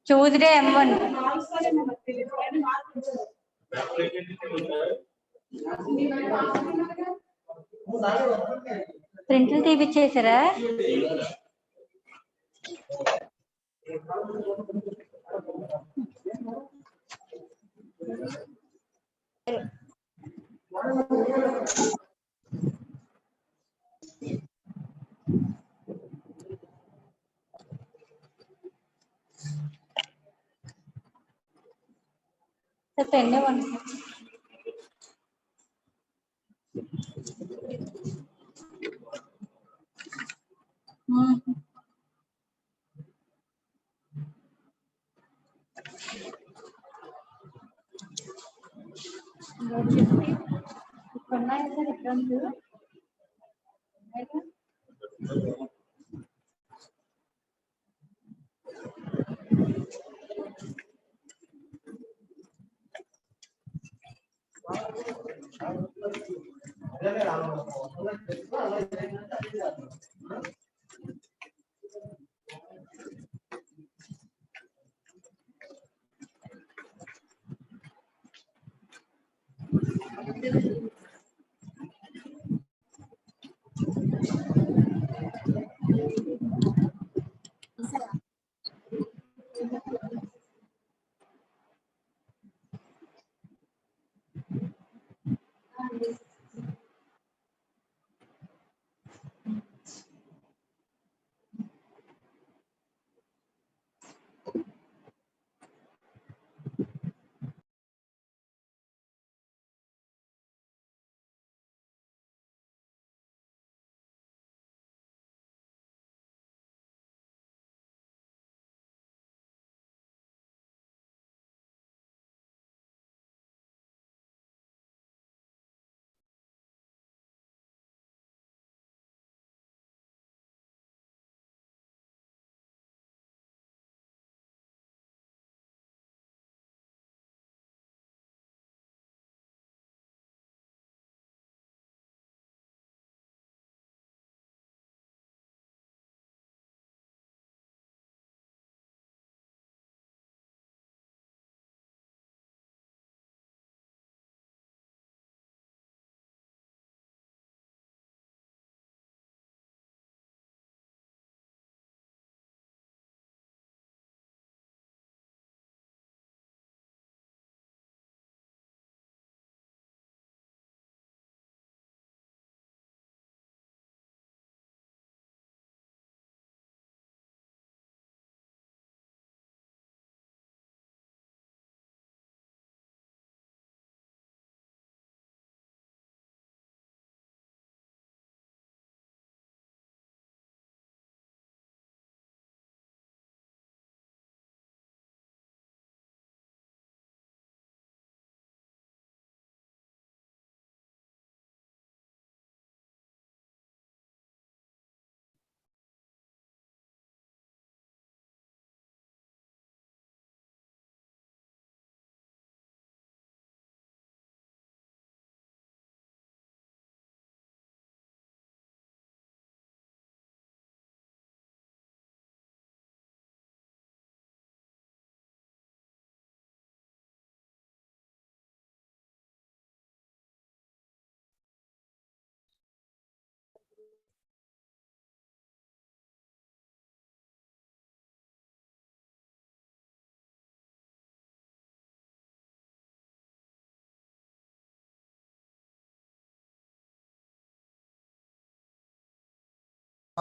Tuesday M1 ప్రింట్లు తీపిచ్చేసారా? పెన్నే one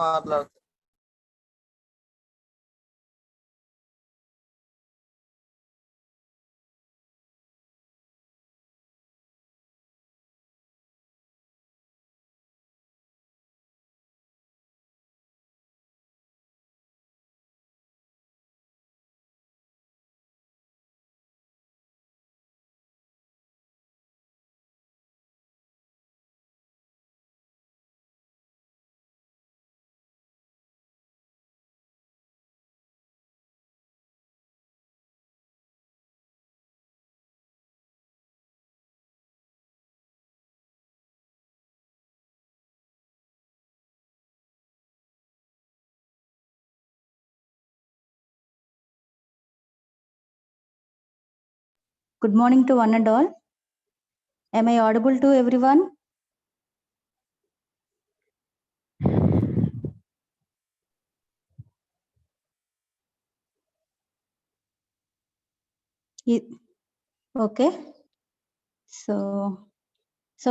మాట్లాడుతుంది. Good morning to one and all. Am I audible to everyone? Okay. So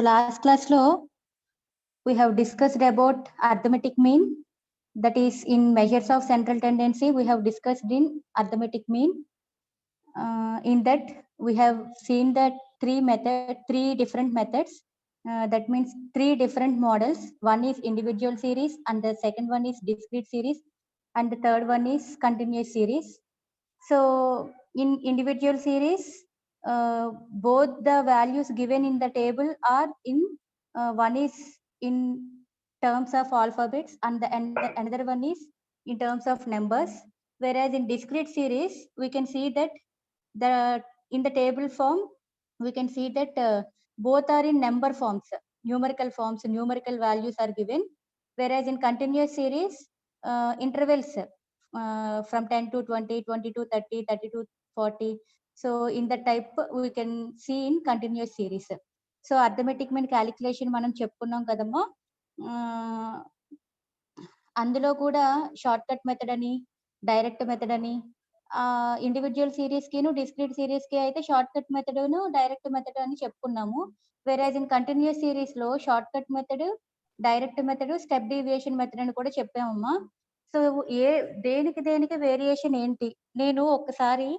last class we have discussed about arithmetic mean, that is in measures of central tendency. We have discussed in arithmetic mean. In that we have seen that three different methods. That means three different models. One is individual series, and the second one is discrete series, and the third one is continuous series. So in individual series, both the values given in the table are in one is in terms of alphabets, and another one is in terms of numbers. Whereas in discrete series, we can see that in the table form, we can see that both are in number forms, numerical forms, numerical values are given. Whereas in continuous series, intervals from 10 to 20, 20 to 30, 30 to 40. So in the type we can see in continuous series. So arithmetic mean calculation మనం చెప్పుకున్నాం కదమ్మా. అందులో కూడా short cut method అని, direct method అని, individual series కిను discrete series కి అయితే short cut method direct method అని చెప్పుకున్నాము. వేరేజ్ ఇన్ కంటిన్యూస్ సిరీస్ లో short cut method, direct method, step deviation method అని కూడా చెప్పామమ్మా. సో దేనికి వేరియేషన్ ఏంటి, నేను ఒకసారి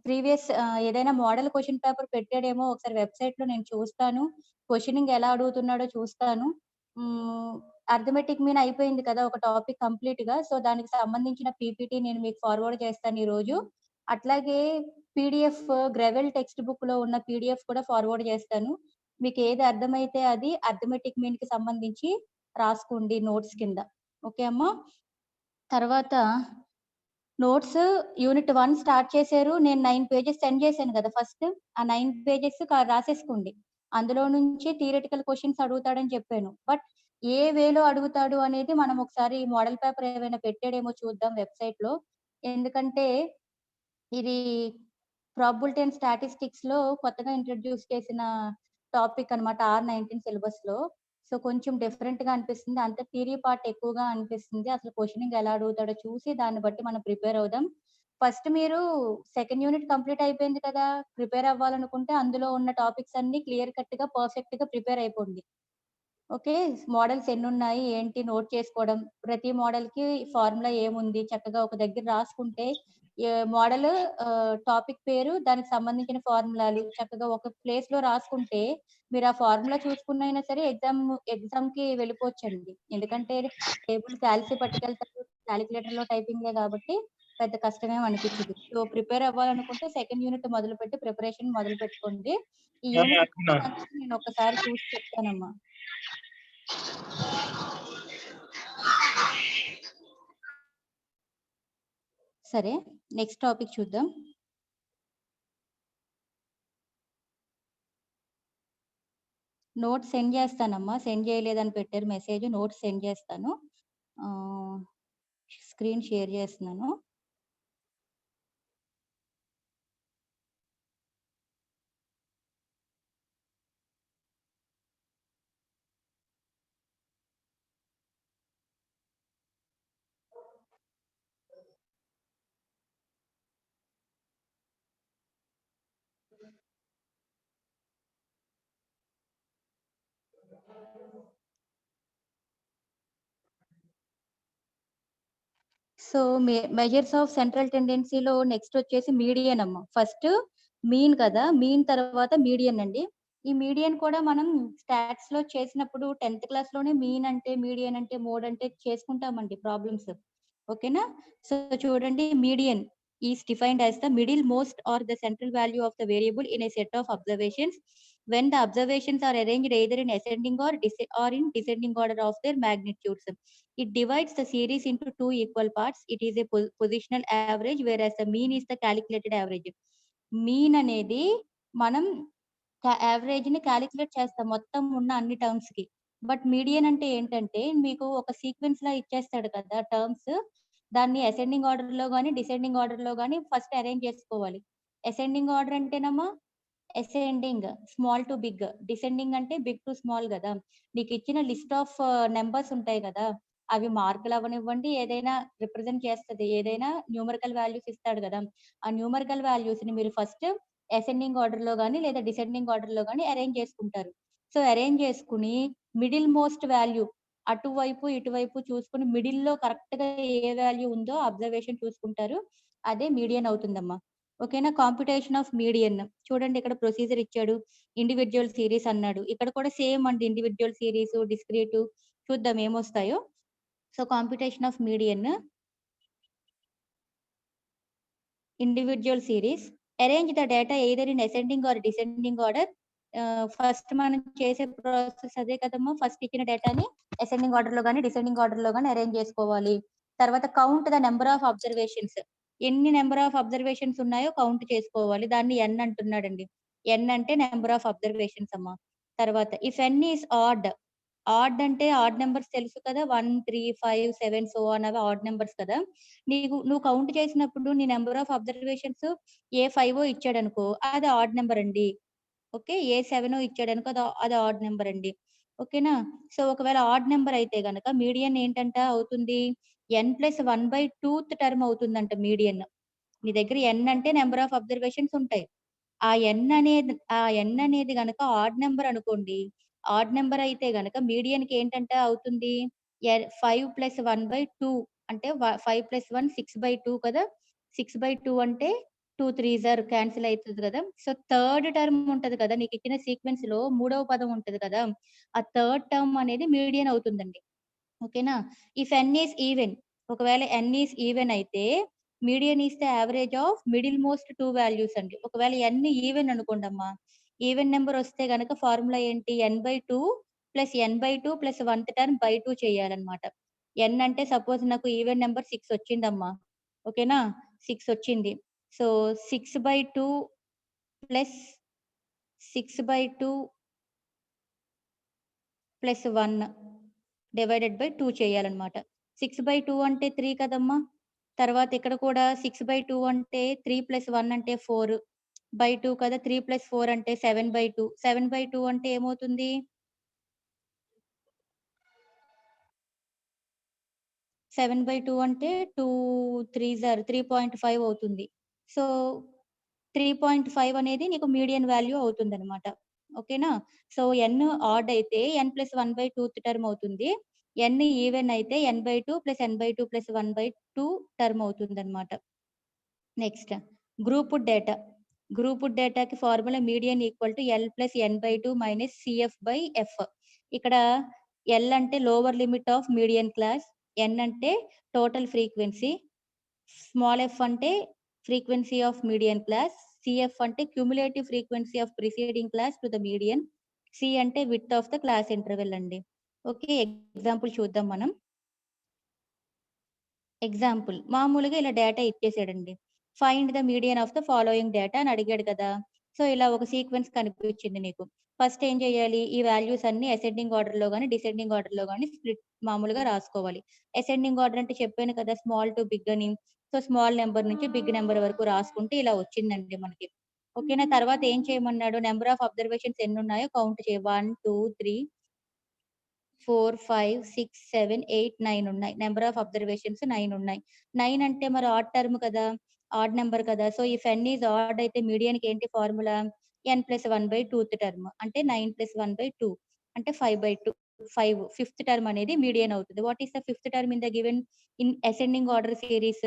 ప్రీవియస్ ఏదైనా మోడల్ క్వశ్చన్ పేపర్ పెట్టాడేమో ఒకసారి వెబ్సైట్ లో నేను చూస్తాను, క్వశ్చనింగ్ ఎలా అడుగుతున్నాడో చూస్తాను. అర్థమెటిక్ మీన్ అయిపోయింది కదా ఒక టాపిక్ కంప్లీట్ గా. సో దానికి సంబంధించిన పీపీటీ నేను మీకు ఫార్వర్డ్ చేస్తాను ఈ రోజు. అట్లాగే పీడిఎఫ్ గ్రెవెల్ టెక్స్ట్ బుక్ లో ఉన్న పీడిఎఫ్ కూడా ఫార్వర్డ్ చేస్తాను. మీకు ఏది అర్థమైతే అది అర్థమెటిక్ మీన్ కి సంబంధించి రాసుకోండి నోట్స్ కింద. ఓకే అమ్మా. తర్వాత నోట్స్ యూనిట్ 1 స్టార్ట్ చేశారు. నేను 9 పేజెస్ సెండ్ చేశాను కదా ఫస్ట్. ఆ 9 పేజెస్ రాసేసుకోండి. అందులో నుంచి థియరిటికల్ క్వశ్చన్స్ అడుగుతాడని చెప్పాను. బట్ ఏ వేలో అడుగుతాడు అనేది మనం ఒకసారి మోడల్ పేపర్ ఏమైనా పెట్టాడేమో చూద్దాం వెబ్సైట్ లో. ఎందుకంటే ఇది ప్రాబబిలిటీ అండ్ స్టాటిస్టిక్స్ లో కొత్తగా ఇంట్రడ్యూస్ చేసిన టాపిక్ అన్నమాట R19 సిలబస్ లో. సో కొంచెం డిఫరెంట్ గా అనిపిస్తుంది, అంత థియరీ పార్ట్ ఎక్కువగా అనిపిస్తుంది. అసలు క్వశ్చనింగ్ ఎలా అడుగుతాడో చూసి దాన్ని బట్టి మనం ప్రిపేర్ అవుదాం. ఫస్ట్ మీరు సెకండ్ యూనిట్ కంప్లీట్ అయిపోయింది కదా, ప్రిపేర్ అవ్వాలనుకుంటే అందులో ఉన్న టాపిక్స్ అన్ని క్లియర్ కట్ గా పర్ఫెక్ట్ గా ప్రిపేర్ అయిపోండి. ఓకే, మోడల్స్ ఎన్ని ఉన్నాయి ఏంటి నోట్ చేసుకోవడం, ప్రతి మోడల్ కి ఫార్ములా ఏముంది చక్కగా ఒక దగ్గర రాసుకుంటే మోడల్ టాపిక్ పేరు, దానికి సంబంధించిన ఫార్ములాలు చక్కగా ఒక ప్లేస్ లో రాసుకుంటే మీరు ఆ ఫార్ములా చూసుకున్నైనా సరే ఎగ్జామ్ కి వెళ్ళిపోవచ్చండి. ఎందుకంటే టేబుల్ క్యాల్సి పట్టుకెళ్తారు, క్యాలిక్యులేటర్ లో టైపింగే కాబట్టి పెద్ద కష్టమేం అనిపించదు. సో ప్రిపేర్ అవ్వాలనుకుంటే సెకండ్ యూనిట్ మొదలు పెట్టి ప్రిపరేషన్ మొదలు పెట్టుకోండి. ఈ యూనిట్ నేను ఒకసారి చూసి చెప్తానమ్మా. సరే, నెక్స్ట్ టాపిక్ చూద్దాం. నోట్స్ సెండ్ చేస్తానమ్మా. సెండ్ చేయలేదని పెట్టారు మెసేజ్, నోట్స్ సెండ్ చేస్తాను. స్క్రీన్ షేర్ చేస్తున్నాను. సో, మెజర్స్ ఆఫ్ సెంట్రల్ టెండెన్సీలో నెక్స్ట్ వచ్చేసి మీడియన్ అమ్మ. ఫస్ట్ మీన్ కదా! మీన్ తర్వాత మీడియన్ అండి. ఈ మీడియన్ కూడా మనం స్టాట్స్‌లో చేసినప్పుడు 10థ్ క్లాస్‌లోనే మీన్ అంటే, మీడియన్ అంటే, మోడ్ అంటే చేసుకుంటామండి ప్రాబ్లమ్స్. ఓకేనా? సో, చూడండి median is defined as the middlemost or the central value of the variable in a set of observations when the observations are arranged either in ascending or in descending order of their magnitudes. It divides the series into two equal parts. It is a positional average, whereas the mean is the calculated average. Mean అనేది మనం యావరేజ్‌ని calculate చేస్తాం మొత్తం ఉన్న అన్ని టర్మ్స్‌కి. But median అంటే ఏంటంటే మీకు ఒక సీక్వెన్స్‌లా ఇచ్చేస్తాడు కదా టర్మ్స్. దాన్ని అసెండింగ్ ఆర్డర్‌లో గాని, డిసెండింగ్ ఆర్డర్‌లో గాని ఫస్ట్ అరేంజ్ చేసుకోవాలి. అసెండింగ్ ఆర్డర్ అంటేనమ్మా ascending small to big. Descending అంటే బిగ్ టు స్మాల్ గదా! నీకిచ్చిన లిస్ట్ ఆఫ్ నంబర్స్ ఉంటాయి గదా! అవి మార్కులు అవ్వనివ్వండి, ఏదైనా రిప్రజెంట్ చేస్తది. ఏదైనా న్యూమరికల్ వాల్యూస్ ఇస్తాడు గదా! ఆ న్యూమరికల్ వాల్యూస్‌ని మీరు ఫస్ట్ అసెండింగ్ ఆర్డర్‌లో గాని, లేదా డిసెండింగ్ ఆర్డర్‌లో గాని అరేంజ్ చేసుకుంటారు. సో, అరేంజ్ చేసుకొని మిడిల్ మోస్ట్ వాల్యూ అటువైపు, ఇటువైపు చూసుకొని మిడిల్‌లో కరెక్ట్‌గా ఏ వాల్యూ ఉందో అబ్జర్వేషన్ చూసుకుంటారు. అదే మీడియన్ అవుతుందమ్మా. ఓకేనా? కాంప్యుటేషన్ ఆఫ్ మీడియన్. చూడండి ఇక్కడ ప్రొసీజర్ ఇచ్చాడు. ఇండివిడ్యువల్ సీరీస్ అన్నాడు. ఇక్కడ కూడా సేమ్ అండి. ఇండివిడ్యువల్ సీరీసు, డిస్క్రీటు చూద్దాం ఏమొస్తాయో. So, computation of median, individual series. Arrange the data either in ascending or descending order. First మనం చేసే ప్రాసెస్ అదే కదమ్మా! ఫస్ట్ ఇచ్చిన డేటాని అసెండింగ్ ఆర్డర్‌లో గాని, డిసెండింగ్ ఆర్డర్‌లో గాని అరేంజ్ చేసుకోవాలి. తర్వాత count the number of observations. ఎన్ని నంబర్ ఆఫ్ అబ్జర్వేషన్స్ ఉన్నాయో కౌంట్ చేసుకోవాలి. దాన్ని ఎన్ అంటున్నాడండి. ఎన్ అంటే నంబర్ ఆఫ్ అబ్జర్వేషన్స్ అమ్మా. తర్వాత if n is odd. Odd అంటే ఆడ్ నంబర్స్ తెలుసు కదా! 1, 3, 5, 7 సో ఆన్ అవి ఆడ్ నంబర్స్ కదా! నువ్వు కౌంట్ చేసినప్పుడు నీ నంబర్ ఆఫ్ అబ్జర్వేషన్స్ ఏ 5 ఇచ్చాడనుకో అది ఆడ్ నంబర్ అండి. ఓకే. ఏ 7 ఇచ్చాడనుకో అది ఆడ్ నంబర్ అండి. ఓకేనా? సో, ఒకవేళ ఆడ్ నంబర్ అయితే గనక మీడియన్ ఏంటంట అవుతుంది? n+1/2థ్ టర్మ్ అవుతుందంట మీడియన్. నీ దగ్గర n అంటే నంబర్ ఆఫ్ అబ్జర్వేషన్స్ ఉంటాయి. ఆ n అనేది గనక ఆడ్ నంబర్ అనుకోండి. ఆడ్ నంబర్ అయితే గనక మీడియన్‌కి ఏంటంట అవుతుంది? 5+1/2 అంటే 5+1 6/2 కదా! 6/2 అంటే 2 3s ఆర్ క్యాన్సిల్ అయితది కదా! సో, థర్డ్ టర్మ్ ఉంటది కదా! నీకిచ్చిన సీక్వెన్స్‌లో మూడవ పదం ఉంటది కదా! ఆ థర్డ్ టర్మ్ అనేది మీడియన్ అవుతుందండి. ఓకేనా? If n is even. ఒకవేళ n ఈస్ ఈవెన్ అయితే median is the average of middle most 2 values అండి. ఒకవేళ n ఈవెన్ అనుకోండమ్మా. ఈవెన్ నంబర్ వస్తే గనక ఫార్ములా ఏంటి? n/2 plus n/2 plus 1th term by 2 చేయాలన్నమాట. n అంటే సపోజ్ నాకు ఈవెన్ నంబర్ 6 వచ్చిందమ్మా. ఓకేనా? 6 వచ్చింది. So, 6/2 plus 6/2 plus 1 divided by 2 చేయాలన్నమాట. 6/2 అంటే 3 కదమ్మా! తర్వాత ఇక్కడ కూడా 6/2 అంటే 3 + 1 అంటే 4/2 కదా! 3 + 4 అంటే 7/2. 7/2 అంటే ఏమవుతుంది? 7/2 అంటే 2 3s ఆర్ 3.5 అవుతుంది. సో, 3.5 అనేది నీకు మీడియన్ వాల్యూ అవుతుందన్నమాట. ఓకేనా? సో, n ఆడ్ అయితే n+1/2థ్ టర్మ్ అవుతుంది. n ఈవెన్ అయితే n/2 plus n/2 plus 1/2 term అవుతుందన్నమాట. Next grouped data. గ్రూప్డ్ డేటాకి formula median equal to L plus n/2 minus CF/F. ఇక్కడ L అంటే lower limit of median class. N అంటే total frequency. Small f అంటే frequency of median class. CF అంటే cumulative frequency of preceding class to the median. C అంటే width of the class interval అండి. Okay. Example చూద్దాం మనం. Example మామూలుగా ఇలా data ఇచ్చేసాడండి. Find the median of the following data అని అడిగాడు కదా! సో, ఇలా ఒక సీక్వెన్స్ కనిపించింది నీకు. ఫస్ట్ ఏం చేయాలి? ఈ వాల్యూస్ అన్నీ అసెండింగ్ ఆర్డర్‌లో గాని, డిసెండింగ్ ఆర్డర్‌లో గాని స్ప్లిట్ మామూలుగా రాసుకోవాలి. అసెండింగ్ ఆర్డర్ అంటే చెప్పాను కదా! స్మాల్ టు బిగ్ అని. సో, స్మాల్ నంబర్ నుంచి బిగ్ నంబర్ వరకు రాసుకుంటే ఇలా వచ్చిందండి మనకి. ఓకేనా? తర్వాత ఏం చేయమన్నాడు? నంబర్ ఆఫ్ అబ్జర్వేషన్స్ ఎన్నున్నాయో కౌంట్ చేయి. 1, 2, 3 4, 5, 6, 7, 8, 9 ఉన్నాయి. నంబర్ ఆఫ్ అబ్జర్వేషన్స్ 9 ఉన్నాయి. 9 అంటే మరి ఆడ్ టర్మ్ కదా! ఆడ్ నంబర్ కదా! So, if n is odd అయితే మీడియన్‌కి ఏంటి ఫార్ములా? n+1/2థ్ టర్మ్. అంటే 9 + 1/2 అంటే 5/2. 5 ఫిఫ్త్ టర్మ్ అనేది మీడియన్ అవుతుంది. What is the fifth term in the given in ascending order series?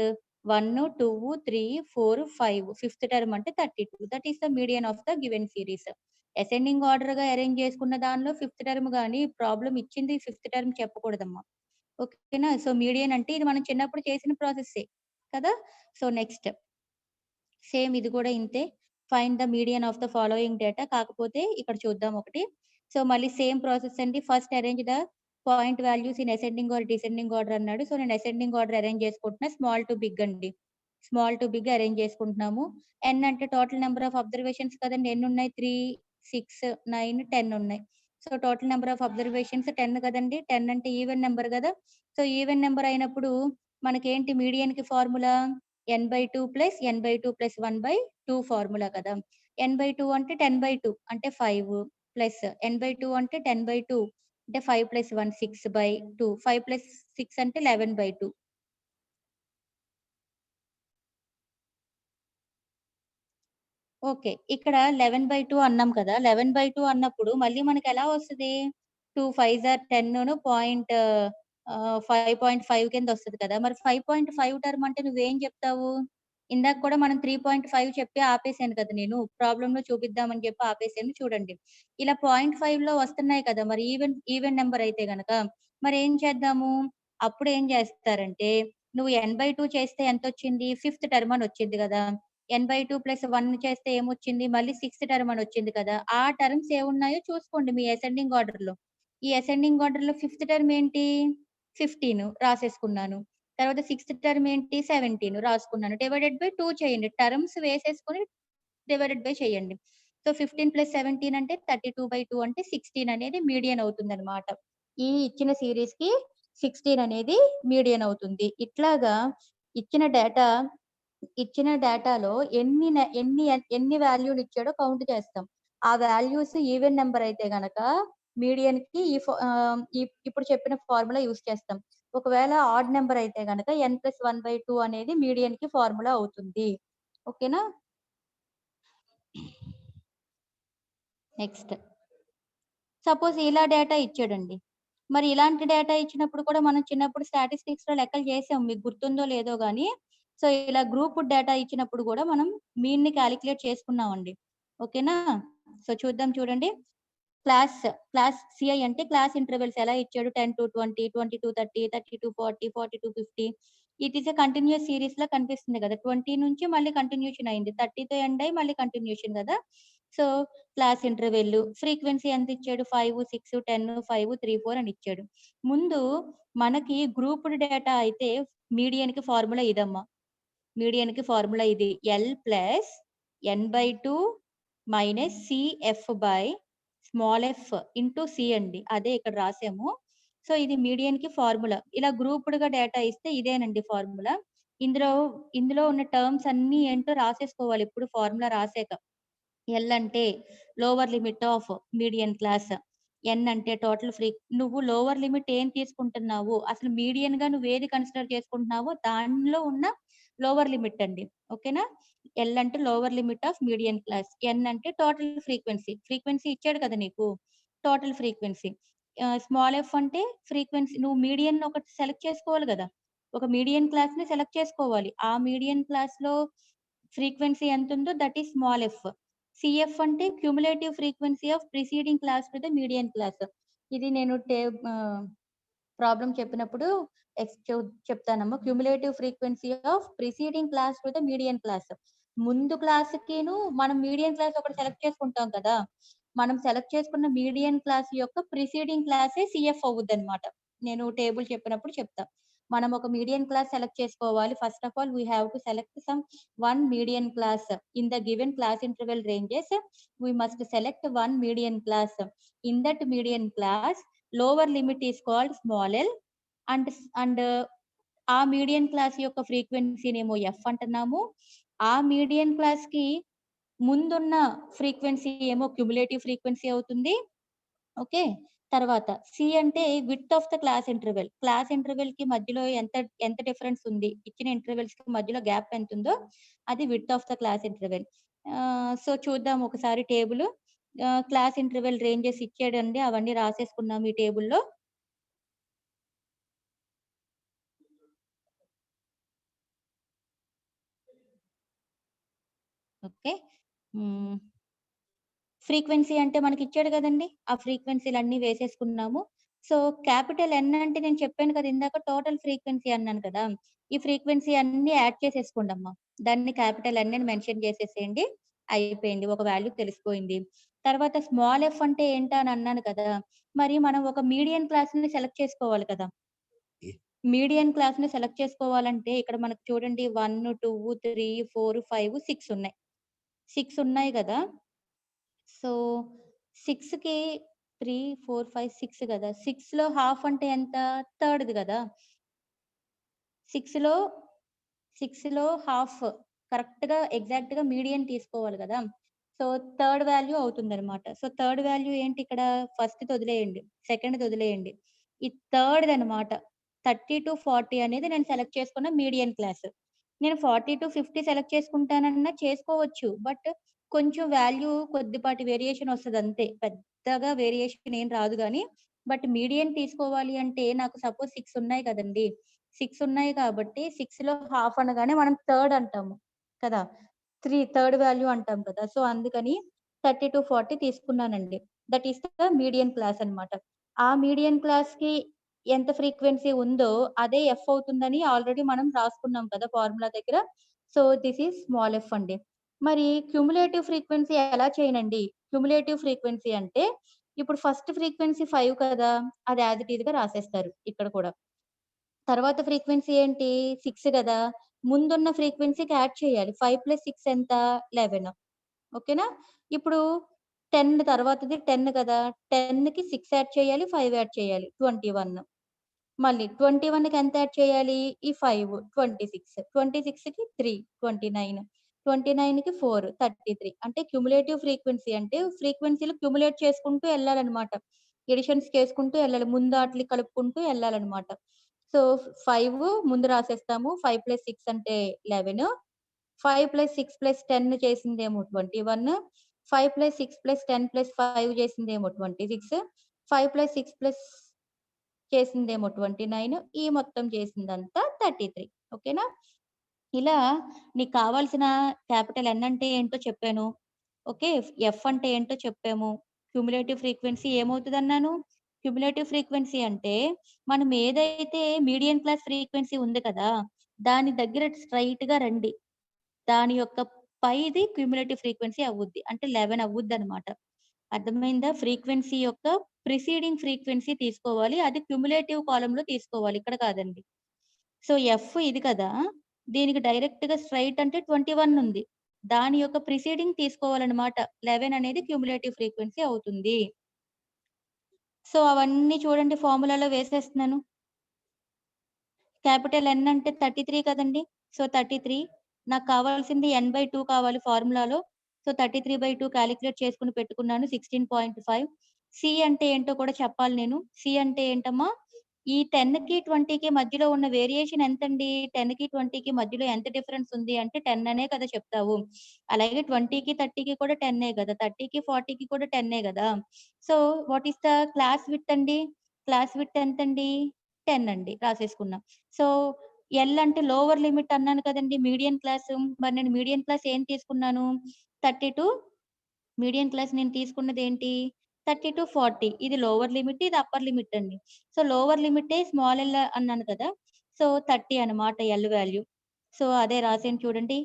1, 2, 3, 4, 5 fifth term అంటే 32. That is the median of the given series. Ascending ఆర్డర్‌గా arrange చేసుకున్న దానిలో ఫిఫ్త్ టర్మ్ గాని problem ఇచ్చింది ఫిఫ్త్ టర్మ్ చెప్పకూడదమ్మా. ఓకేనా? సో, మీడియన్ అంటే ఇది మనం చిన్నప్పుడు చేసిన ప్రాసెస్సే కదా! సో, నెక్స్ట్ సేమ్ ఇది కూడా ఇంతే. Find the median of the following data. కాకపోతే ఇక్కడ చూద్దాం ఒకటి. సో, మళ్ళీ సేమ్ ప్రాసెస్ అండి. First arrange the point values in ascending or descending order అన్నాడు. సో, నేను అసెండింగ్ ఆర్డర్ అరేంజ్ చేసుకుంటున్నా. స్మాల్ టు బిగ్ అండి. స్మాల్ టు బిగ్ అరేంజ్ చేసుకుంటున్నాము. n అంటే టోటల్ నంబర్ ఆఫ్ అబ్జర్వేషన్స్ కదండీ. ఎన్నున్నాయి? 3, 6, 9, 10 ఉన్నాయి. So, total number of observations 10 కదండీ. 10 అంటే ఈవెన్ నంబర్ గదా! సో, ఈవెన్ నంబర్ అయినప్పుడు మనకేంటి మీడియన్‌కి formula n/2 plus n/2 plus 1/2 formula కదా! n/2 అంటే 10/2 అంటే 5 ప్లస్ n/2 అంటే 10/2 అంటే 5 ప్లస్ 1 6/2 5 ప్లస్ 6 అంటే 11/2. ఓకే. ఇక్కడ 11/2 అన్నాం కదా! 11/2 అన్నప్పుడు మళ్ళీ మనకెలా వస్తది? 2 5 ఆర్ 10 పాయింట్ 5.5 కిందొస్తది కదా! మరి 5.5 టర్మ్ అంటే నువ్వేం చెప్తావు? ఇందాక కూడా మనం 3.5 చెప్పి ఆపేసాను కదా నేను. ప్రాబ్లమ్‌లో చూపిద్దామని చెప్పి ఆపేసాను చూడండి. ఇలా 0.5లో వస్తున్నాయి కదా! మరి ఈవెన్ ఈవెన్ నంబర్ అయితే గనక మరేం చేద్దాము? అప్పుడేం చేస్తారంటే నువ్వు n/2 చేస్తే ఎంతొచ్చింది? ఫిఫ్త్ టర్మ్ అని వచ్చింది గదా! n/2 ప్లస్ 1 చేస్తే ఏమొచ్చింది? మళ్ళీ సిక్స్త్ టర్మ్ అని వచ్చింది కదా! ఆ టర్మ్స్ ఏవున్నాయో చూసుకోండి మీ అసెండింగ్ ఆర్డర్‌లో. ఈ అసెండింగ్ ఆర్డర్‌లో ఫిఫ్త్ టర్మ్ ఏంటి? 15 రాసేసుకున్నాను. తర్వాత సిక్స్త్ టర్మ్ ఏంటి? 17 రాసుకున్నాను. డివైడెడ్ బై 2 చేయండి. టర్మ్స్ వేసేసుకొని డివైడెడ్ బై చేయండి. సో, 15 ప్లస్ 17 అంటే 32/2 అంటే 16 అనేది మీడియన్ అవుతుందన్నమాట. ఈ ఇచ్చిన సీరీస్‌కి 16 అనేది మీడియన్ అవుతుంది. ఇట్లాగా ఇచ్చిన డేటా ఇచ్చిన డేటాలో ఎన్ని వాల్యూలు ఇచ్చాడో కౌంట్ చేస్తాం. ఆ వాల్యూస్ ఈవెన్ నంబర్ అయితే గనక మీడియన్‌కి ఇప్పుడు చెప్పిన ఫార్ములా యూజ్ చేస్తాం. ఒకవేళ ఆడ్ నంబర్ అయితే గనక n+1/2 అనేది మీడియన్‌కి ఫార్ములా అవుతుంది. ఓకేనా? నెక్స్ట్. సపోజ్ ఇలా డేటా ఇచ్చాడండి. మరి ఇలాంటి డేటా ఇచ్చినప్పుడు కూడా మనం చిన్నప్పుడు స్టాటిస్టిక్స్‌లో లెక్కలు చేసాం. మీకు గుర్తుందో లేదో గానీ, సో, ఇలా గ్రూప్డ్ డేటా ఇచ్చినప్పుడు గూడా మనం మీన్‌ని కాలిక్యులేట్ చేసుకున్నామండి. ఓకేనా? సో, చూద్దాం చూడండి. క్లాస్, క్లాస్ సిఐ అంటే క్లాస్ ఇంటర్వెల్స్ ఎలా ఇచ్చాడు 10-20, 20-30, 30-40, 40-50. ఇట్ ఈస్ ఎ కంటిన్యూయస్ సీరీస్‌లా కనిపిస్తుంది గదా! 20 నుంచి మళ్ళీ కంటిన్యూషన్ అయింది. 30తో ఎండ్ అయ్యి మళ్ళీ కంటిన్యూషన్ గదా! సో, క్లాస్ ఇంటర్వెల్ ఫ్రీక్వెన్సీ ఎంత ఇచ్చాడు? 5, 6, 10, 5, 3, 4 అని ఇచ్చాడు. ముందు మనకి గ్రూప్డ్ డేటా అయితే మీడియన్‌కి ఫార్ములా ఇదమ్మా. మీడియన్‌కి ఫార్ములా ఇది. L plus n/2 minus CF by small F into C అండి. అదే ఇక్కడ రాసాము. సో, ఇది మీడియన్‌కి ఫార్ములా. ఇలా గ్రూప్డ్‌గా డేటా ఇస్తే ఇదేనండి ఫార్ములా. ఇందులో ఇందులో ఉన్న టర్మ్స్ అన్నీ ఏంటో రాసేసుకోవాలి ఎప్పుడు ఫార్ములా రాసాక. ఎల్ అంటే lower limit of median class. N అంటే టోటల్ నువ్వు లోవర్ లిమిట్ ఏం తీసుకుంటున్నావు? అసలు మీడియన్‌గా నువ్వేది కన్సిడర్ చేసుకుంటున్నావో దానిలో ఉన్న లోవర్ లిమిట్ అండి. ఓకేనా? ఎల్ అంటే lower limit of median class. N అంటే టోటల్ ఫ్రీక్వెన్సీ. ఫ్రీక్వెన్సీ ఇచ్చాడు కదా నీకు. Total frequency. స్మాల్ ఎఫ్ అంటే ఫ్రీక్వెన్సీ నువ్వు మీడియన్ ఒకటి సెలెక్ట్ చేసుకోవాలి గదా! ఒక మీడియన్ క్లాస్‌ని సెలెక్ట్ చేసుకోవాలి. ఆ మీడియన్ క్లాస్‌లో ఫ్రీక్వెన్సీ ఎంతుందో that is small f. CF అంటే cumulative frequency of preceding class to the median class. ఇది నేను ప్రాబ్లమ్ చెప్పినప్పుడు చెప్తానమ్మా. Cumulative frequency of preceding class to the median class. ముందు క్లాస్‌కిను మనం మీడియన్ క్లాస్ ఒకటి సెలెక్ట్ చేసుకుంటాం కదా! మనం సెలెక్ట్ చేసుకున్న మీడియన్ క్లాస్ యొక్క ప్రిసీడింగ్ క్లాసే సీఎఫ్ అవుద్దన్నమాట. నేను టేబుల్ చెప్పినప్పుడు చెప్తా. మనం ఒక మీడియన్ క్లాస్ సెలెక్ట్ చేసుకోవాలి. First of all we have to select one median class. In the given class interval ranges, we must select one median class. In that median class, lower limit is called small l and ఆ median class యొక్క ఫ్రీక్వెన్సీనేమో F అంటున్నాము. ఆ median క్లాస్‌కి ముందున్న frequency ఏమో cumulative frequency అవుతుంది. Okay. తర్వాత C అంటే width of the class interval. Class ఇంటర్వెల్‌కి మధ్యలో ఎంత ఎంత డిఫరెన్స్ ఉంది? ఇచ్చిన ఇంటర్వెల్స్‌కి మధ్యలో గ్యాప్ ఎంతుందో అది width of the class interval. So, చూద్దాం ఒకసారి టేబులు. క్లాస్ ఇంటర్వెల్ రేంజెస్ ఇచ్చాడండి. అవన్నీ రాసేసుకున్నాం ఈ టేబుల్‌లో. ఓకే. హ్మ్. ఫ్రీక్వెన్సీ అంటే మనకిచ్చాడు గదండీ! ఆ ఫ్రీక్వెన్సీలన్నీ వేసేసుకున్నాము. సో, క్యాపిటల్ ఎన్ అంటే నేను చెప్పాను కదా! ఇందాక టోటల్ ఫ్రీక్వెన్సీ అన్నాను కదా! ఈ ఫ్రీక్వెన్సీ అన్నీ యాడ్ చేసేసుకోండమ్మా. దాన్ని క్యాపిటల్ ఎన్ అని మెన్షన్ చేసేసేయండి. అయిపోయింది. ఒక వాల్యూ తెలిసిపోయింది. తర్వాత స్మాల్ ఎఫ్ అంటే ఏంటా అని అన్నాను కదా! మరి మనం ఒక మీడియన్ క్లాస్‌ని సెలెక్ట్ చేసుకోవాలి కదా! మీడియన్ క్లాస్‌ని సెలెక్ట్ చేసుకోవాలంటే ఇక్కడ మనకు చూడండి 1, 2, 3, 4, 5, 6 ఉన్నాయి. 6 ఉన్నాయి గదా! సో, 6కి 3, 4, 5, 6 గదా! 6లో హాఫ్ అంటే ఎంత? థర్డ్‌ది గదా! 6లో 6లో హాఫ్ కరెక్ట్‌గా ఎగ్జాక్ట్‌గా మీడియన్ తీసుకోవాలి గదా! సో, థర్డ్ వాల్యూ అవుతుందనమాట. సో, థర్డ్ వాల్యూ ఏంటి ఇక్కడ? ఫస్ట్‌ది వదిలేయండి. సెకండ్‌ది వదిలేయండి. ఈ థర్డ్‌దనమాట. 30-40 అనేది నేను సెలెక్ట్ చేసుకున్న మీడియన్ క్లాస్. నేను 40-50 సెలెక్ట్ చేసుకుంటానన్నా చేసుకోవచ్చు. బట్ కొంచెం వాల్యూ కొద్దిపాటి వేరియేషన్ ఒస్తదంతే. పెద్దగా వేరియేషన్ ఏం రాదు గానీ, బట్ మీడియన్ తీసుకోవాలి అంటే నాకు సపోజ్ 6 ఉన్నాయి కదండీ! 6 ఉన్నాయి కాబట్టి 6లో హాఫ్ అనగానే మనం థర్డ్ అంటాము కదా! థర్డ్ వాల్యూ అంటాం కదా! సో, అందుకని 30-40 తీసుకున్నానండి. That is the median class అన్నమాట. ఆ మీడియన్ క్లాస్‌కి ఎంత ఫ్రీక్వెన్సీ ఉందో అదే ఎఫ్ అవుతుందని ఆల్రెడీ మనం రాసుకున్నాం కదా! ఫార్ములా దగ్గర. So, this is small F అండి. మరి క్యుములేటివ్ ఫ్రీక్వెన్సీ ఎలా చేయనండి? క్యుములేటివ్ ఫ్రీక్వెన్సీ అంటే ఇప్పుడు ఫస్ట్ ఫ్రీక్వెన్సీ 5 కదా! అది యాజ్ ఇట్ ఈజ్‌గా రాసేస్తారు ఇక్కడ కూడా. తర్వాత ఫ్రీక్వెన్సీ ఏంటి? 6 గదా! ముందున్న ఫ్రీక్వెన్సీకి యాడ్ చేయాలి. 5 + 6 ఎంత? 11. ఓకేనా? ఇప్పుడు 10 తర్వాతది 10 కదా! 10కి 6 యాడ్ చేయాలి, 5 యాడ్ చేయాలి. 21. మళ్ళీ 21కి ఎంత యాడ్ చేయాలి? ఈ 5, 26. 26కి 3, 29. 29కి 4, 33. అంటే క్యుములేటివ్ ఫ్రీక్వెన్సీ అంటే ఫ్రీక్వెన్సీలు క్యుములేట్ చేసుకుంటూ ఎళ్ళాలనమాట. ఎడిషన్స్ చేసుకుంటూ ఎళ్ళాలి. ముందు ఆటిలి కలుపుకుంటూ ఎళ్ళాలనమాట. సో, 5 ముందు రాసేస్తాము. 5 + 6 అంటే 11. 5 + 6 + 10 చేసిందేమో 21. 5 + 6 + 10 + 5 చేసిందేమో 26. 5 + 6 చేసిందేమో 29. ఈ మొత్తం చేసిందంతా 33. ఓకేనా? ఇలా నీకు కావాల్సిన క్యాపిటల్ ఎన్ అంటే ఏంటో చెప్పాను. ఓకే. ఎఫ్ అంటే ఏంటో చెప్పాము. క్యుములేటివ్ ఫ్రీక్వెన్సీ ఏమవుతదన్నాను? క్యుములేటివ్ ఫ్రీక్వెన్సీ అంటే మనం ఏదైతే మీడియన్ క్లాస్ ఫ్రీక్వెన్సీ ఉంది కదా! దాని దగ్గర స్ట్రెయిట్‌గా రండి. దాని యొక్క పైది క్యుములేటివ్ ఫ్రీక్వెన్సీ అవ్వుద్ది. అంటే 11 అవ్వుద్దనమాట. అర్థమైందా? ఫ్రీక్వెన్సీ యొక్క ప్రిసీడింగ్ ఫ్రీక్వెన్సీ తీసుకోవాలి. అది క్యుములేటివ్ కాలమ్‌లో తీసుకోవాలి. ఇక్కడ కాదండి. సో, ఎఫ్ ఇది కదా! దీనికి డైరెక్ట్‌గా స్ట్రెయిట్ అంటే 21 ఉంది. దాని యొక్క ప్రిసీడింగ్ తీసుకోవాలనమాట. 11 అనేది క్యుములేటివ్ ఫ్రీక్వెన్సీ అవుతుంది. సో, అవన్నీ చూడండి ఫార్ములాలో వేసేస్తున్నాను. క్యాపిటల్ ఎన్ అంటే 33 కదండీ! సో, 33 నాకు కావాల్సింది n/2 కావాలి ఫార్ములాలో. సో, 33/2 కాలిక్యులేట్ చేసుకొని పెట్టుకున్నాను. 16.5 సి అంటే ఏంటో కూడా చెప్పాలి నేను. సి అంటే ఏంటమ్మా? ఈ 10కి, 20కి మధ్యలో ఉన్న వేరియేషన్ ఎంతండి? 10కి, 20కి మధ్యలో ఎంత డిఫరెన్స్ ఉంది అంటే 10 అనే కదా చెప్తావు. అలాగే 20కి, 30కి కూడా 10 గదా! 30కి, 40కి కూడా 10 గదా! So, what is the class width అండి? క్లాస్ విడ్త్ ఎంతండి? 10 అండి. రాసేసుకున్నాం. సో, ఎల్ అంటే లోవర్ లిమిట్ అన్నాను కదండీ! Median class. మరి నేను మీడియన్ క్లాస్ ఏం తీసుకున్నాను? 32 మీడియన్ క్లాస్ నేను తీసుకున్నదేంటి? 30-40 ఇది లోవర్ లిమిట్, ఇది అప్పర్ లిమిట్ అండి. సో, లోవర్ లిమిటే స్మాల్ ఎల్ అన్నాను కదా! సో, 30 అనమాట ఎల్ వాల్యూ. సో, అదే రాసాను చూడండి.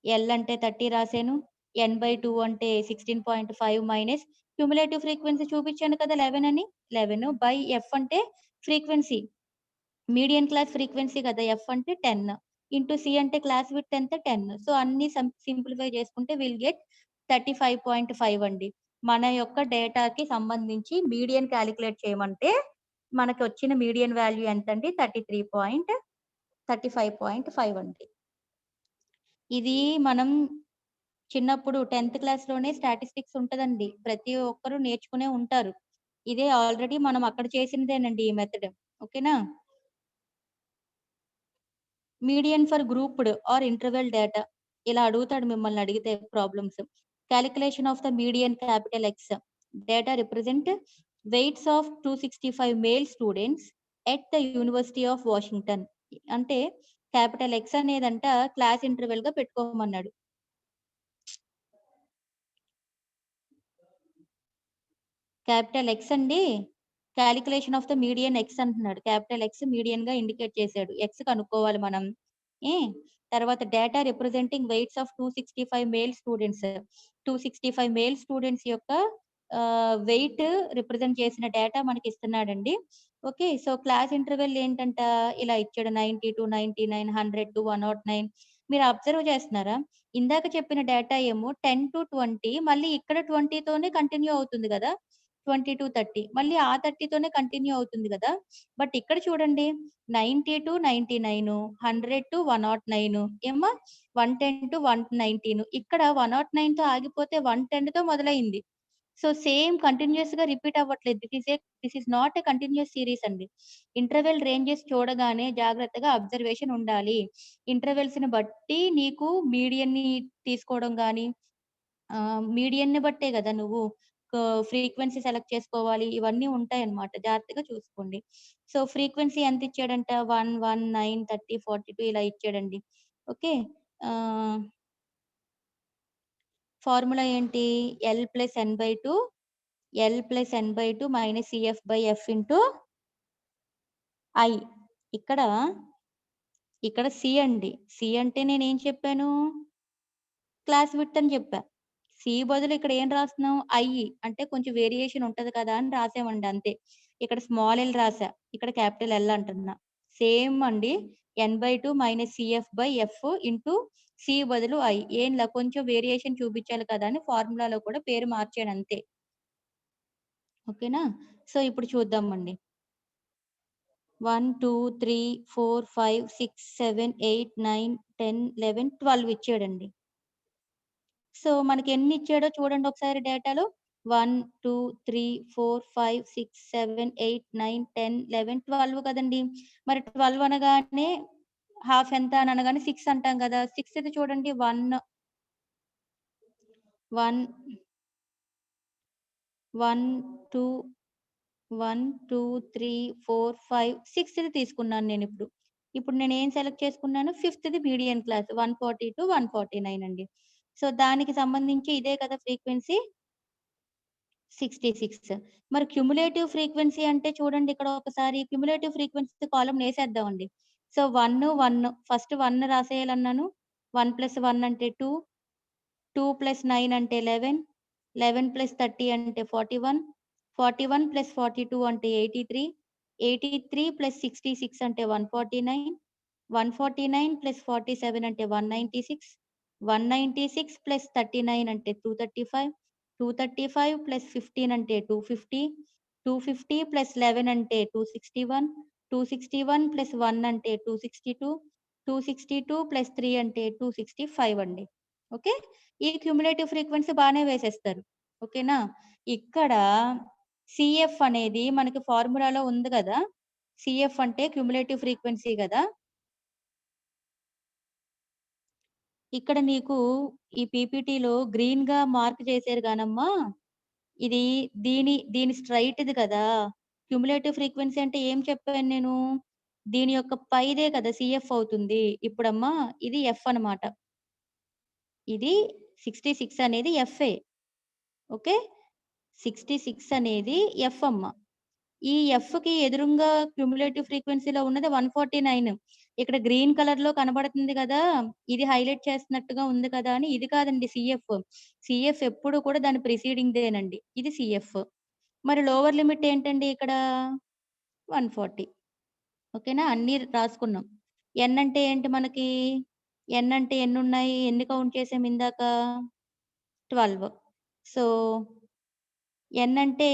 ఎల్ అంటే 30 రాసాను. n/2 అంటే 16.5 మైనస్ క్యుములేటివ్ ఫ్రీక్వెన్సీ చూపించాను కదా! 11 అని. 11 బై ఎఫ్ అంటే ఫ్రీక్వెన్సీ. మీడియన్ క్లాస్ ఫ్రీక్వెన్సీ కదా! ఎఫ్ అంటే 10 ఇంటూ సి అంటే క్లాస్ విడ్త్ ఎంత? 10. సో, అన్నీ సింప్లిఫై చేసుకుంటే విల్ గెట్ 35.5 అండి. మన యొక్క డేటాకి సంబంధించి మీడియన్ కాలిక్యులేట్ చేయమంటే మనకొచ్చిన మీడియన్ వాల్యూ ఎంతండి? 35.5 అండి. ఇది మనం చిన్నప్పుడు 10థ్ క్లాస్‌లోనే స్టాటిస్టిక్స్ ఉంటదండి. ప్రతి ఒక్కరు నేర్చుకునే ఉంటారు. ఇదే ఆల్రెడీ మనం అక్కడ చేసినదేనండి ఈ మెథడ్. ఓకేనా? Median for grouped or interval data ఇలా అడుగుతాడు మిమ్మల్ని అడిగితే problems. Calculation of the median capital X. Data represent weights of 265 male students at the University of Washington. అంటే క్యాపిటల్ ఎక్స్ అనేదంట క్లాస్ ఇంటర్వెల్ గా పెట్టుకోమన్నాడు. క్యాపిటల్ ఎక్స్ అండి calculation of the median X అంటున్నాడు. Capital X median గా indicate చేశాడు. X కనుక్కోవాలి మనం. ఏ తర్వాత data representing weights of 265 male students. 265 male students యొక్క వెయిట్ రిప్రజెంట్ చేసిన డేటా మనకి ఇస్తున్నాడండి. ఓకే. సో క్లాస్ ఇంటర్వెల్ ఏంటంట ఇలా ఇచ్చాడు 90-99, 100-109. మీరు అబ్జర్వ్ చేస్తున్నారా? ఇందాక చెప్పిన డేటా ఏమో 10-20 మళ్ళీ ఇక్కడ 20 తోనే కంటిన్యూ అవుతుంది గదా! 20-30 మళ్ళీ ఆ 30 తోనే కంటిన్యూ అవుతుంది గదా! బట్ ఇక్కడ చూడండి 90-99, 100-109 ఏమ్మా 110-119 ఇక్కడ 109తో ఆగిపోతే 110తో మొదలైంది. సో సేమ్ కంటిన్యూయస్‌గా రిపీట్ అవ్వట్లేదు. This is not a continuous series అండి. ఇంటర్వెల్ రేంజెస్ చూడగానే జాగ్రత్తగా అబ్జర్వేషన్ ఉండాలి. ఇంటర్వెల్స్‌ని బట్టి నీకు మీడియన్‌ని తీసుకోవడం గాని, మీడియన్‌ని బట్టే గదా నువ్వు ఫ్రీక్వెన్సీ సెలెక్ట్ చేసుకోవాలి. ఇవన్నీ ఉంటాయన్నమాట. జాగ్రత్తగా చూసుకోండి. సో ఫ్రీక్వెన్సీ ఎంత ఇచ్చాడంట 1, 1, 9, 30, 42 ఇలా ఇచ్చాడండి. ఓకే. ఆహ్, ఫార్ములా ఏంటి? L+N/2 minus CF/F into I. ఇక్కడ, ఇక్కడ సి అండి. సి అంటే నేనేం చెప్పాను? క్లాస్ విడ్త్ అని చెప్పా. సి బదులు ఇక్కడ ఏం రాస్తున్నాం? ఐ అంటే కొంచెం వేరియేషన్ ఉంటది కదా అని రాసామండి అంతే. ఇక్కడ స్మాల్ ఎల్ రాసా. ఇక్కడ క్యాపిటల్ ఎల్ అంటున్నా. సేమ్ అండి. N/2 minus CF/F into C బదులు ఐ. ఏంలా కొంచెం వేరియేషన్ చూపించాలి కదా అని ఫార్ములాలో కూడా పేరు మార్చాను అంతే. ఓకేనా? సో ఇప్పుడు చూద్దామండి. 1, 2, 3, 4, 5, 6, 7, 8, 9, 10, 11, 12 ఇచ్చాడండి. సో మనకి ఎన్ని ఇచ్చాడో చూడండి ఒకసారి డేటాలో. 1, 2, 3, 4, 5, 6, 7, 8, 9, 10, 11, 12 కదండీ! మరి 12 అనగానే హాఫ్ ఎంత అని అనగానే 6 అంటాం కదా! 6ది చూడండి 1, 1, 1, 2, 1, 2, 3, 4, 5, 6ది తీసుకున్నాను నేనిప్పుడు. ఇప్పుడు నేనేం సెలెక్ట్ చేసుకున్నాను? 5థ్‌ది మీడియన్ క్లాస్ 140-149 అండి. సో దానికి సంబంధించి ఇదే కదా ఫ్రీక్వెన్సీ 66. మరి క్యుములేటివ్ ఫ్రీక్వెన్సీ అంటే చూడండి ఇక్కడ ఒకసారి క్యుములేటివ్ ఫ్రీక్వెన్సీ కాలమ్‌నేసేద్దామండి. సో 1, 1 ఫస్ట్ 1 రాసేయాలన్నాను. 1 + 1 అంటే 2, 2 + 9 అంటే 11, 11 + 30 అంటే 41, 41 + 42 అంటే 83, 83 + 66 అంటే 149, 149 + 47 అంటే 196, 196 + 39 అంటే 235, 235 + 15 అంటే 250, 250 + 11 అంటే 261, 261 + 1 అంటే 262, 262 + 3 అంటే 265 అండి. ఓకే. ఈ క్యుములేటివ్ ఫ్రీక్వెన్సీ బానే వేసేస్తారు. ఓకేనా? ఇక్కడ సీఎఫ్ అనేది మనకి ఫార్ములాలో ఉంది గదా! సీఎఫ్ అంటే క్యుములేటివ్ ఫ్రీక్వెన్సీ గదా! ఇక్కడ నీకు ఈ పీపీటీలో గ్రీన్‌గా మార్క్ చేశారు గానమ్మా, ఇది దీని స్ట్రెయిట్‌ది కదా! క్యుములేటివ్ ఫ్రీక్వెన్సీ అంటే ఏం చెప్పాను నేను? దీని యొక్క పైదే కదా సీఎఫ్ అవుతుంది. ఇప్పుడమ్మా ఇది ఎఫ్ అనమాట. ఇది 66 అనేది ఎఫ్ఏ. ఓకే. 66 అనేది ఎఫ్ అమ్మ. ఈ ఎఫ్‌కి ఎదురుంగా క్యుములేటివ్ ఫ్రీక్వెన్సీలో ఉన్నది 149. ఇక్కడ గ్రీన్ కలర్‌లో కనబడుతుంది గదా! ఇది హైలైట్ చేస్తున్నట్టుగా ఉంది కదా! అని ఇది కాదండి సీఎఫ్. సీఎఫ్ ఎప్పుడు కూడా దాని ప్రిసీడింగ్‌దేనండి. ఇది సీఎఫ్. మరి లోవర్ లిమిట్ ఏంటండి ఇక్కడ? 140. ఓకేనా? అన్నీ రాసుకున్నాం. ఎన్ అంటే ఏంటి మనకి? ఎన్ అంటే ఎన్నున్నాయి? ఎన్ని కౌంట్ చేసాం ఇందాక? 12. సో ఎన్ అంటే,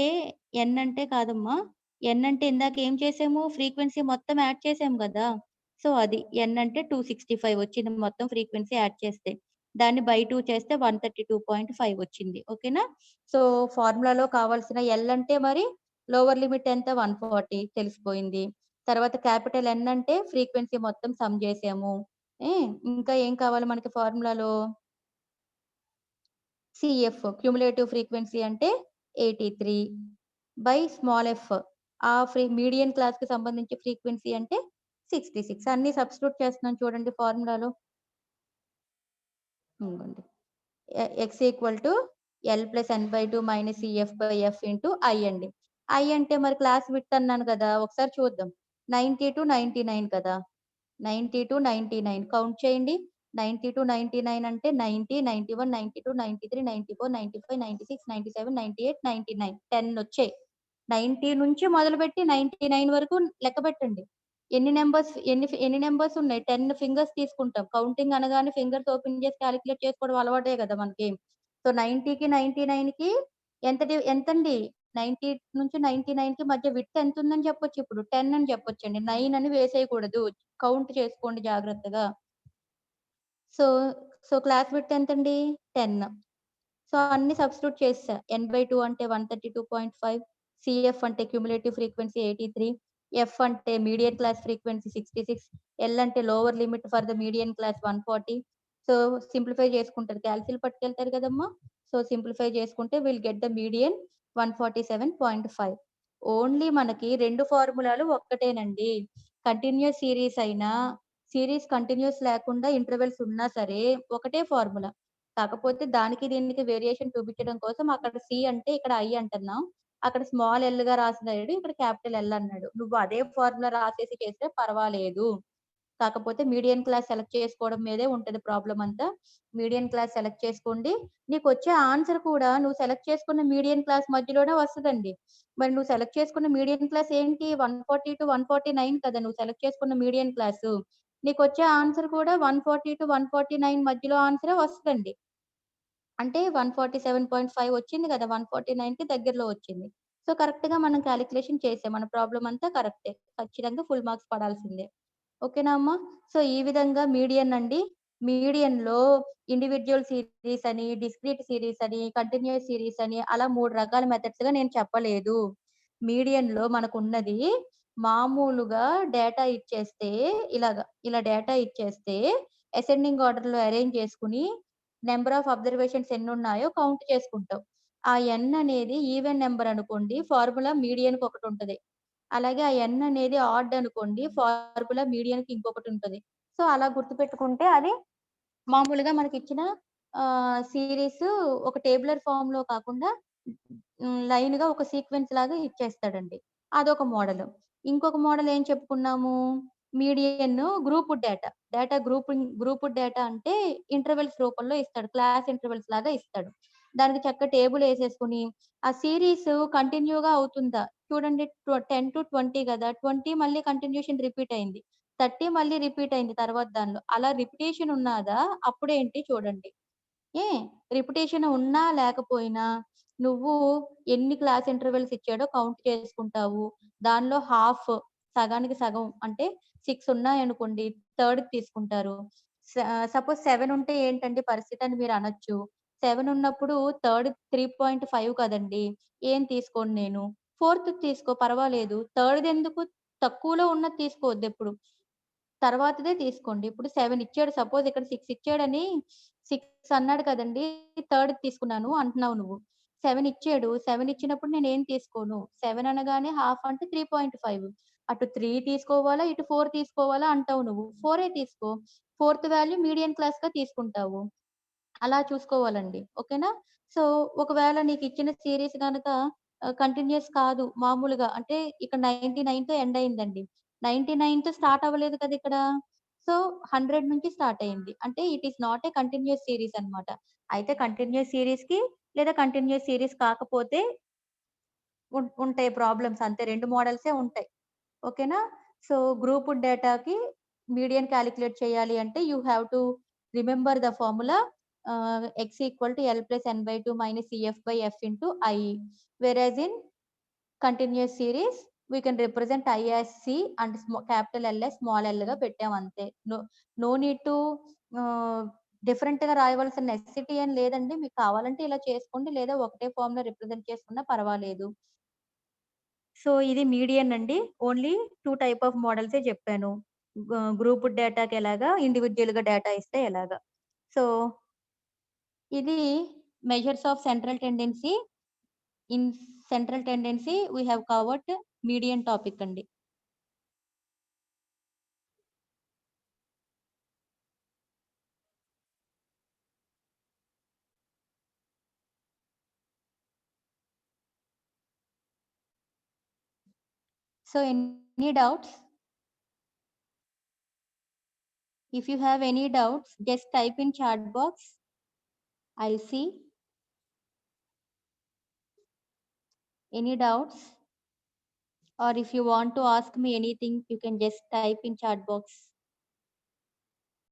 ఎన్ అంటే కాదమ్మా. ఎన్ అంటే ఇందాక ఏం చేసాము? ఫ్రీక్వెన్సీ మొత్తం యాడ్ చేసాం గదా! సో, అది. ఎన్ అంటే 265 వచ్చింది మొత్తం ఫ్రీక్వెన్సీ యాడ్ చేస్తే. దాన్ని బై 2 చేస్తే 132.5 వచ్చింది. ఓకేనా? సో, ఫార్ములాలో కావాల్సిన ఎల్ అంటే మరి లోవర్ లిమిట్ ఎంత? 140 తెలిసిపోయింది. తర్వాత క్యాపిటల్ ఎన్ అంటే ఫ్రీక్వెన్సీ మొత్తం సమ్ జేసాము. ఇంకా ఏం కావాలి మనకి ఫార్ములాలో? సిఎఫ్ క్యుములేటివ్ ఫ్రీక్వెన్సీ అంటే 83 బై స్మాల్ ఎఫ్ ఆ మీడియన్ క్లాస్‌కి సంబంధించి ఫ్రీక్వెన్సీ అంటే 66 అన్నీ సబ్స్టిట్యూట్ చేస్తున్నాను చూడండి ఫార్ములాలో. ఇదిగోండి. X equal to L plus N by 2 minus CF by F into I అండి. ఐ అంటే మరి క్లాస్ విడ్త్ అన్నాను కదా! ఒకసారి చూద్దాం. 90-99 కదా! 90-99 కౌంట్ చేయండి. 90-99 అంటే 90, 91, 92, 93, 94, 95, 96, 97, 98, 99 10 వచ్చాయి. 90 నుంచి మొదలుపెట్టి 99 వరకు లెక్క పెట్టండి. ఎన్ని నంబర్స్ ఉన్నాయి? 10 ఫింగర్స్ తీసుకుంటాం. కౌంటింగ్ అనగానే ఫింగర్స్ ఓపెన్ చేసి కాలిక్యులేట్ చేసుకోవడం అలవాటే కదా మనకి. సో 90కి 99కి ఎంతండి? 90 నుంచి 99కి మధ్య విడ్త్ ఎంతుందని చెప్పొచ్చు ఇప్పుడు? 10 అని చెప్పొచ్చండి. 9 అని వేసేయకూడదు. కౌంట్ చేసుకోండి జాగ్రత్తగా. సో, సో క్లాస్ విడ్త్ ఎంతండి? 10. సో, అన్ని సబ్స్టిట్యూట్ చేసేసా. n/2 అంటే 132.5, సీఎఫ్ అంటే క్యుములేటివ్ ఫ్రీక్వెన్సీ 83, ఎఫ్ అంటే మీడియన్ క్లాస్ ఫ్రీక్వెన్సీ 66, ఎల్ అంటే lower limit for the median class 140. So, simplify చేసుకుంటారు. క్యాల్కులేటర్ పట్టుకెళ్తారు కదమ్మా! సో, సింప్లిఫై చేసుకుంటే will get the median 147.5. Only మనకి 2 ఫార్ములాలు ఒక్కటేనండి. కంటిన్యూయస్ సిరీస్ అయినా, సిరీస్ కంటిన్యూయస్ లేకుండా ఇంటర్వెల్స్ ఉన్నా సరే ఒకటే ఫార్ములా. కాకపోతే దానికి దీనికి వేరియేషన్ చూపించడం కోసం అక్కడ సి అంటే ఇక్కడ ఐ అంటున్నాం. అక్కడ స్మాల్ ఎల్‌గా రాసినాడు. ఇక్కడ క్యాపిటల్ ఎల్ అన్నాడు. నువ్వు అదే ఫార్ములా రాసేసి చేస్తే పర్వాలేదు. కాకపోతే మీడియన్ క్లాస్ సెలెక్ట్ చేసుకోవడం మీదే ఉంటది ప్రాబ్లమ్ అంతా. మీడియన్ క్లాస్ సెలెక్ట్ చేసుకోండి. నీకొచ్చే ఆన్సర్ కూడా నువ్వు సెలెక్ట్ చేసుకున్న మీడియన్ క్లాస్ మధ్యలోనే వస్తదండి. మరి నువ్వు సెలెక్ట్ చేసుకున్న మీడియన్ క్లాస్ ఏంటి? 140-149 కదా! నువ్వు సెలెక్ట్ చేసుకున్న మీడియన్ క్లాసు. నీకొచ్చే ఆన్సర్ కూడా 140-149 మధ్యలో ఆన్సరే వస్తదండి. అంటే 147.5 వచ్చింది కదా! 149కి దగ్గరలో వచ్చింది. సో, కరెక్ట్‌గా మనం కాలిక్యులేషన్ చేసాం. మన ప్రాబ్లమ్ అంతా కరెక్టే. ఖచ్చితంగా ఫుల్ మార్క్స్ పడాల్సిందే. ఓకేనా అమ్మా? సో, ఈ విధంగా మీడియన్ అండి. మీడియన్‌లో ఇండివిడ్యువల్ సీరీస్ అని, డిస్క్రీట్ సీరీస్ అని, కంటిన్యూయస్ సీరీస్ అని అలా 3 రకాల మెథడ్స్‌గా నేను చెప్పలేదు. మీడియన్‌లో మనకున్నది మామూలుగా డేటా ఇచ్చేస్తే ఇలా డేటా ఇచ్చేస్తే అసెండింగ్ ఆర్డర్‌లో అరేంజ్ చేసుకొని నంబర్ ఆఫ్ అబ్జర్వేషన్స్ ఎన్నున్నాయో కౌంట్ చేసుకుంటాం. ఆ n అనేది ఈవెన్ నంబర్ అనుకోండి. ఫార్ములా మీడియన్‌కి ఒకటుంటది. అలాగే ఆ n అనేది ఆడ్ అనుకోండి. ఫార్ములా మీడియన్‌కి ఇంకొకటుంటది. సో, అలా గుర్తుపెట్టుకుంటే అది మామూలుగా మనకిచ్చిన సీరీసు ఒక టేబులర్ ఫార్మ్‌లో కాకుండా లైన్‌గా ఒక సీక్వెన్స్ లాగా ఇచ్చేస్తాడండి. అదొక మోడలు. ఇంకొక మోడల్ ఏం చెప్పుకున్నాము? Median grouped data. Grouped data అంటే ఇంటర్వెల్స్ రూపంలో ఇస్తాడు. క్లాస్ ఇంటర్వెల్స్ లాగా ఇస్తాడు. దానికి టేబుల్ ఏసేసుకొని ఆ సీరీస్ కంటిన్యూగా అవుతుందా? చూడండి 10-20 గదా! 20 మళ్ళీ కంటిన్యూషన్ రిపీట్ అయింది. 30 మళ్ళీ రిపీట్ అయింది తర్వాత దానిలో. అలా రిపిటీషన్ ఉన్నాదా? అప్పుడేంటి చూడండి. ఏ రిపిటీషన్ ఉన్నా లేకపోయినా నువ్వు ఎన్ని క్లాస్ ఇంటర్వెల్స్ ఇచ్చాడో కౌంట్ చేసుకుంటావు. దానిలో హాఫ్ సగానికి సగం అంటే 6 ఉన్నాయనుకోండి థర్డ్‌కి తీసుకుంటారు. సపోజ్ 7 ఉంటే ఏంటండి పరిస్థితి అని మీరు అనొచ్చు. 7 ఉన్నప్పుడు థర్డ్ 3.5 కదండీ! ఏం తీసుకోను నేను. ఫోర్త్‌ది తీసుకో పర్వాలేదు. థర్డ్‌దెందుకు? తక్కువలో ఉన్నది తీసుకోవద్దెప్పుడు. తర్వాతదే తీసుకోండి. ఇప్పుడు 7 ఇచ్చాడు సపోజ్ ఇక్కడ 6 ఇచ్చాడని 6 అన్నాడు కదండీ! థర్డ్‌ది తీసుకున్నాను అంటున్నావు నువ్వు. 7 ఇచ్చాడు. 7 ఇచ్చినప్పుడు నేనేం తీసుకోను. 7 అనగానే హాఫ్ అంటే 3.5 అటు 3 తీసుకోవాలా? ఇటు 4 తీసుకోవాలా అంటావు నువ్వు. 4 తీసుకో. ఫోర్త్ వాల్యూ మీడియన్ క్లాస్‌గా తీసుకుంటావు. అలా చూసుకోవాలండి. ఓకేనా? సో, ఒకవేళ నీకిచ్చిన సీరీస్ గనక కంటిన్యూయస్ కాదు. మామూలుగా అంటే ఇక్కడ 99తో ఎండ్ అయిందండి. 99తో స్టార్ట్ అవ్వలేదు కదా ఇక్కడ. సో, 100 నుంచి స్టార్ట్ అయింది. అంటే it is not a continuous series అన్నమాట. అయితే కంటిన్యూయస్ సీరీస్‌కి లేదా కంటిన్యూయస్ సీరీస్ కాకపోతే ఉంటాయి ప్రాబ్లమ్స్ అంతే 2 మోడల్సే ఉంటాయి. ఓకేనా? సో, గ్రూప్డ్ డేటాకి మీడియన్ కాలిక్యులేట్ చేయాలి అంటే you have to remember the formula x equal to L plus n/2 minus CF by F into I. Whereas in continuous series we can represent I as C and capital L as small L గా పెట్టాం అంతే. No need to డిఫరెంట్‌గా రాయవలసిన necessity ఏం లేదండి. మీకు కావాలంటే ఇలా చేసుకోండి. లేదా ఒకటే ఫార్మ్‌లో రిప్రజెంట్ చేసుకున్నా పర్వాలేదు. సో, ఇది మీడియన్ అండి. ఓన్లీ 2 టైప్ ఆఫ్ మోడల్సే చెప్పాను. గ్రూప్డ్ డేటాకి ఎలాగా, ఇండివిడ్యుయల్‌గా డేటా ఇస్తే ఎలాగా. సో, ఇది measures of central tendency. In central tendency we have covered median topic andi. So any doubts? If you have any doubts, just type in chat box. I'll see. Any doubts? Or if you want to ask me anything, you can just type in chat box.